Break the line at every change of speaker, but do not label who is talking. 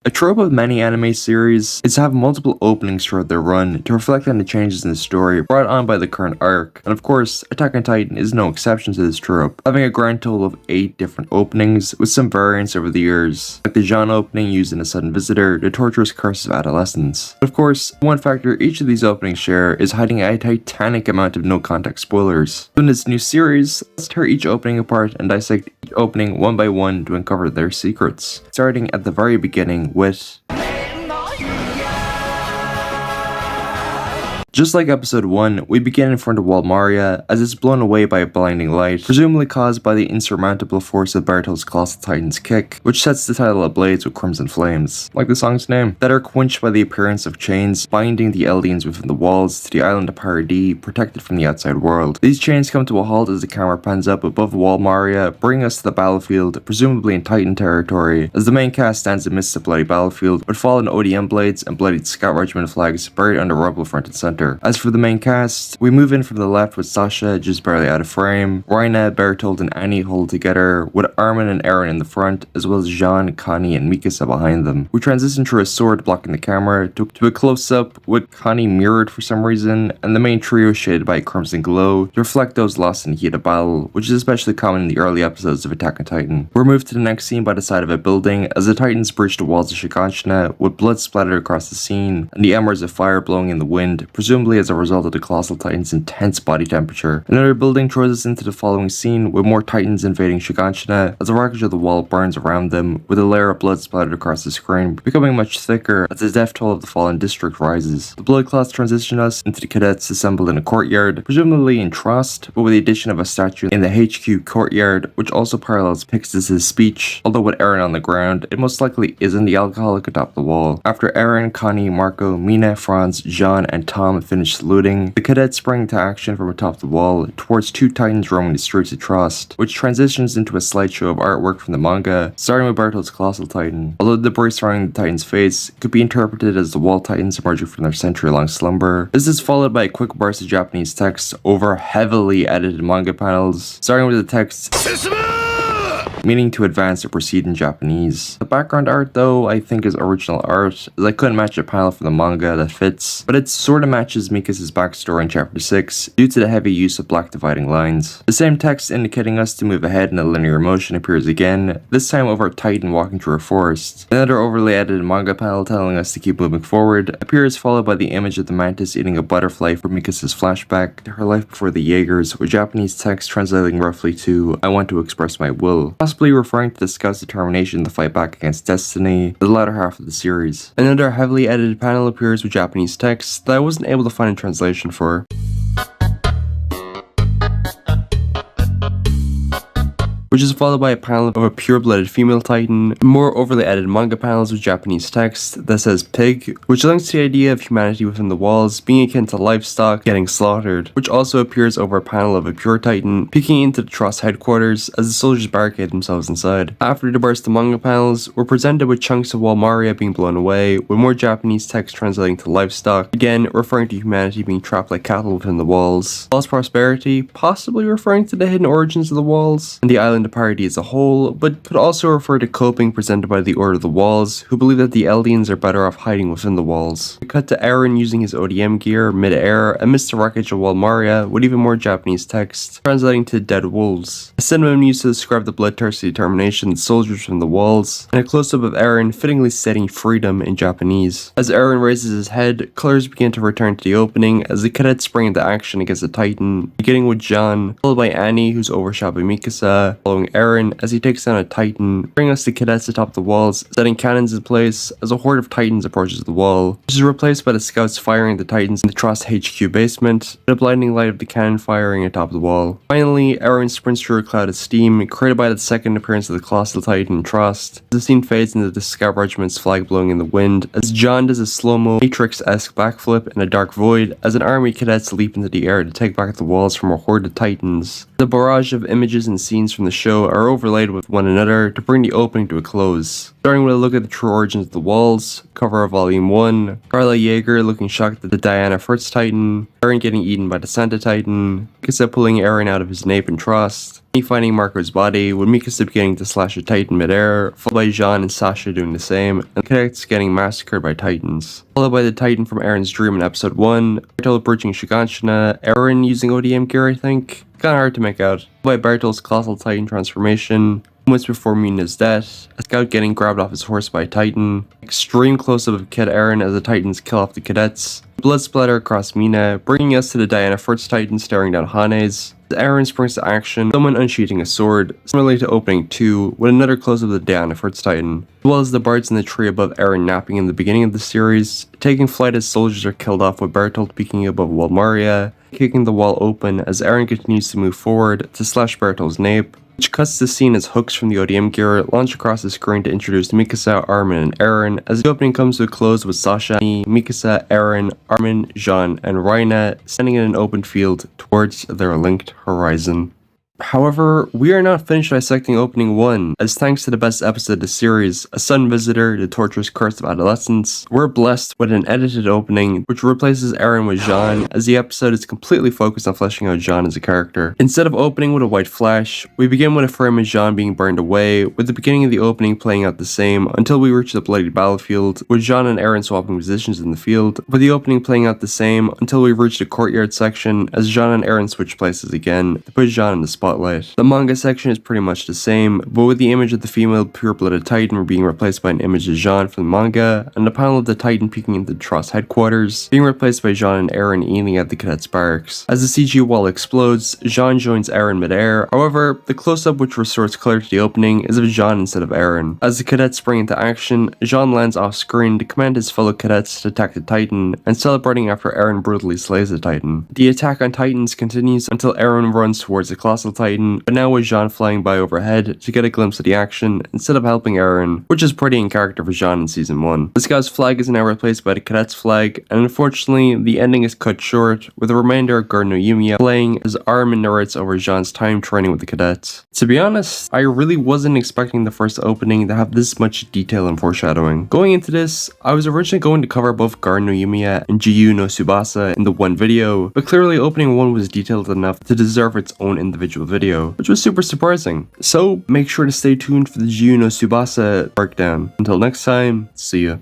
A trope of many anime series is to have multiple openings throughout their run to reflect on the changes in the story brought on by the current arc, and of course, Attack on Titan is no exception to this trope, having a grand total of 8 different openings with some variants over the years, like the Jean opening used in A Sudden Visitor, the torturous curse of adolescence. But of course, one factor each of these openings share is hiding a titanic amount of no-context spoilers. So in this new series, let's tear each opening apart and dissect each opening one by one to uncover their secrets, starting at the very beginning with just like episode 1, we begin in front of Wall Maria as it's blown away by a blinding light, presumably caused by the insurmountable force of Bertolt's Colossal Titan's kick, which sets the title ablaze with crimson flames, like the song's name, that are quenched by the appearance of chains binding the Eldians within the walls to the island of Paradis, protected from the outside world. These chains come to a halt as the camera pans up above Wall Maria, bringing us to the battlefield, presumably in Titan territory, as the main cast stands amidst the bloody battlefield with fallen ODM blades and bloodied Scout Regiment flags buried under rubble front and center. As for the main cast, we move in from the left with Sasha just barely out of frame, Reina, Bertolt, and Annie hold together, with Armin and Eren in the front, as well as Jean, Connie, and Mikasa behind them. We transition through a sword blocking the camera to a close-up with Connie mirrored for some reason, and the main trio shaded by a crimson glow to reflect those lost in the heat of battle, which is especially common in the early episodes of Attack on Titan. We're moved to the next scene by the side of a building as the Titans breach the walls of Shiganshina, with blood splattered across the scene, and the embers of fire blowing in the wind, presumably as a result of the Colossal Titan's intense body temperature. Another building throws us into the following scene with more Titans invading Shiganshina as the wreckage of the wall burns around them, with a layer of blood splattered across the screen, becoming much thicker as the death toll of the fallen district rises. The blood clots transition us into the cadets assembled in a courtyard, presumably in Trost, but with the addition of a statue in the HQ courtyard, which also parallels Pixis' speech, although with Eren on the ground, it most likely isn't the alcoholic atop the wall. After Eren, Connie, Marco, Mina, Franz, Jean, and Tom finish saluting, the cadets spring to action from atop the wall towards 2 Titans roaming the streets of Trost, which transitions into a slideshow of artwork from the manga, starting with Bertolt's Colossal Titan. Although the debris surrounding the Titan's face could be interpreted as the wall Titans emerging from their century-long slumber, this is followed by a quick burst of Japanese text over heavily edited manga panels, starting with the text meaning to advance or proceed in Japanese. The background art though I think is original art, as I couldn't match a panel from the manga that fits, but it sorta matches Mikasa's backstory in chapter 6 due to the heavy use of black dividing lines. The same text indicating us to move ahead in a linear motion appears again, this time over a Titan walking through a forest. Another overly edited manga panel telling us to keep moving forward appears, followed by the image of the mantis eating a butterfly from Mikasa's flashback to her life before the Jaegers, with Japanese text translating roughly to "I want to express my will," possibly referring to Scout's determination to fight back against destiny, the latter half of the series. Another heavily edited panel appears with Japanese text that I wasn't able to find a translation for, which is followed by a panel of a pure-blooded female Titan, more overly edited manga panels with Japanese text that says pig, which links to the idea of humanity within the walls being akin to livestock getting slaughtered, which also appears over a panel of a pure Titan peeking into the Trost headquarters as the soldiers barricade themselves inside. After the burst of manga panels, we're presented with chunks of Wall Maria being blown away, with more Japanese text translating to livestock, again referring to humanity being trapped like cattle within the walls. Lost prosperity, possibly referring to the hidden origins of the walls, and the island of Paradis as a whole, but could also refer to coping presented by the Order of the Walls, who believe that the Eldians are better off hiding within the walls. We cut to Eren using his ODM gear mid-air amidst the wreckage of Wall Maria, with even more Japanese text translating to dead wolves. A synonym used to describe the bloodthirsty determination of soldiers from the walls, and a close-up of Eren fittingly stating freedom in Japanese. As Eren raises his head, colors begin to return to the opening as the cadets spring into action against the Titan, beginning with Jean, followed by Annie, who's overshot by Mikasa, following Eren as he takes down a Titan, bringing us the cadets atop the walls, setting cannons in place as a horde of Titans approaches the wall, which is replaced by the scouts firing the Titans in the Trost HQ basement, and a blinding light of the cannon firing atop the wall. Finally, Eren sprints through a cloud of steam created by the second appearance of the Colossal Titan in Trost. The scene fades into the Scout Regiment's flag blowing in the wind as John does a slow-mo Matrix-esque backflip in a dark void as an army of cadets leap into the air to take back the walls from a horde of Titans. The barrage of images and scenes from the show are overlaid with one another to bring the opening to a close. Starting with a look at the true origins of the walls, cover of volume 1, Carla Jaeger looking shocked at the Diana Fritz Titan, Eren getting eaten by the Santa Titan, Mikasa pulling Eren out of his nape and Trost, me finding Marco's body, with Mikasa beginning to slash a Titan midair, followed by Jean and Sasha doing the same, and the cadets getting massacred by Titans. Followed by the Titan from Eren's dream in episode 1, Bertolt breaching Shiganshina, Eren using ODM gear I think, kinda hard to make out. Followed by Bertolt's colossal Titan transformation, moments before Mina's death, a scout getting grabbed off his horse by a Titan, extreme close-up of Kid Eren as the Titans kill off the cadets, blood splatter across Mina, bringing us to the Diana First Titan staring down Hanes. As Eren springs to action, someone unsheathing a sword, similarly to opening 2, with another close-up of the Diana First Titan, as well as the bards in the tree above Eren napping in the beginning of the series, taking flight as soldiers are killed off with Bertolt peeking above Wall Maria, kicking the wall open as Eren continues to move forward to slash Bertolt's nape, which cuts the scene as hooks from the ODM gear launch across the screen to introduce Mikasa, Armin, and Eren, as the opening comes to a close with Sasha, Mikasa, Eren, Armin, Jean, and Reina standing in an open field towards their linked horizon. However, we are not finished dissecting opening 1, as thanks to the best episode of the series, A Sudden Visitor, The Torturous Curse of Adolescence, we're blessed with an edited opening which replaces Eren with Jean, as the episode is completely focused on fleshing out Jean as a character. Instead of opening with a white flash, we begin with a frame of Jean being burned away, with the beginning of the opening playing out the same until we reach the bloody battlefield, with Jean and Eren swapping positions in the field, with the opening playing out the same until we reach the courtyard section as Jean and Eren switch places again to put Jean in the spotlight. The manga section is pretty much the same, but with the image of the female pure-blooded Titan being replaced by an image of Jean from the manga, and the panel of the Titan peeking into the Tross headquarters, being replaced by Jean and Eren aiming at the cadets' barracks. As the CG wall explodes, Jean joins Eren midair, however, the close-up which restores color to the opening is of Jean instead of Eren. As the cadets spring into action, Jean lands off-screen to command his fellow cadets to attack the Titan, and celebrating after Eren brutally slays the Titan. The attack on Titans continues until Eren runs towards the Colossal Titan, but now with Jean flying by overhead to get a glimpse of the action instead of helping Eren, which is pretty in character for Jean in season 1. The scout's flag is now replaced by the cadet's flag, and unfortunately, the ending is cut short, with the remainder of Guren no Yumiya playing as Armin narrates over Jean's time training with the cadets. To be honest, I really wasn't expecting the first opening to have this much detail and foreshadowing. Going into this, I was originally going to cover both Guren no Yumiya and Jiyu no Tsubasa in the one video, but clearly opening 1 was detailed enough to deserve its own individual video, which was super surprising. So make sure to stay tuned for the Jiyu no Tsubasa breakdown. Until next time, see ya.